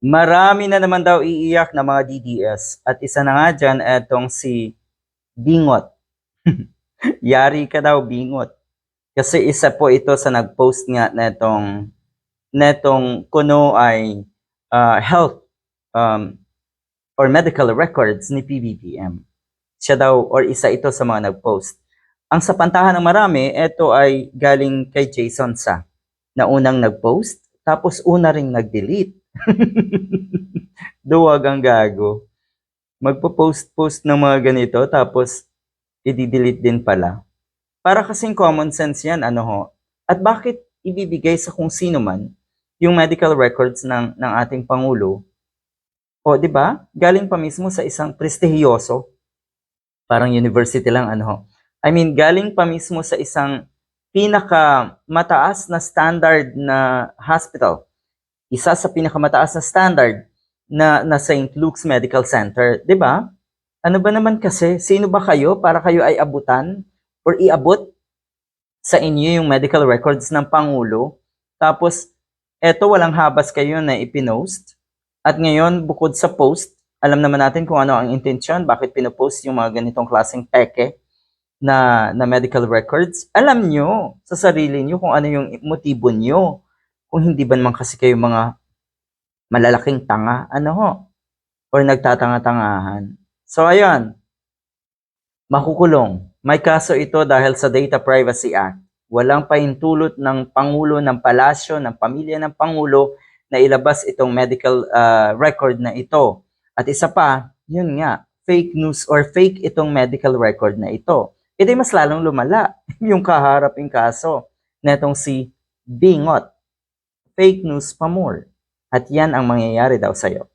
Marami na naman daw iiyak na mga DDS at isa na nga dyan etong si Bingot. Yari ka daw, Bingot. Kasi isa po ito sa nag-post nga netong kuno ay health um, or medical records ni PBBM. Siya daw or isa ito sa mga nag-post. Ang sa pantahan ng marami, ito ay galing kay Jason Sa na unang nag-post tapos una ring nag-delete. Duwag ang gago. Magpo-post-post ng mga ganito tapos i-delete din pala. Para kasing common sense yan, ano ho. At bakit ibibigay sa kung sino man yung medical records ng ating Pangulo? O, di ba? Galing pa mismo sa isang prestigiyoso, parang university lang, ano ho. I mean, galing pa mismo sa isang pinaka mataas na standard na hospital. Isa sa pinakamataas na standard na St. Luke's Medical Center, 'di ba? Ano ba naman kasi, sino ba kayo para kayo ay abutan or iabot sa inyo yung medical records ng Pangulo? Tapos, eto walang habas kayo na ipinost. At ngayon, bukod sa post, alam naman natin kung ano ang intensyon, bakit pinopost yung mga ganitong klaseng peke na medical records. Alam nyo sa sarili nyo kung ano yung motibo nyo. Kung hindi ba naman kasi kayo mga malalaking tanga, ano ho, or nagtatanga-tangahan. So, ayun, makukulong. May kaso ito dahil sa Data Privacy Act. Walang pahintulot ng Pangulo ng Palasyo, ng pamilya ng Pangulo na ilabas itong medical record na ito. At isa pa, yun nga, fake news or fake itong medical record na ito. Ito mas lalong lumala yung kaharaping kaso netong si Bingot. Fake news pa more. At yan ang mangyayari daw sa'yo.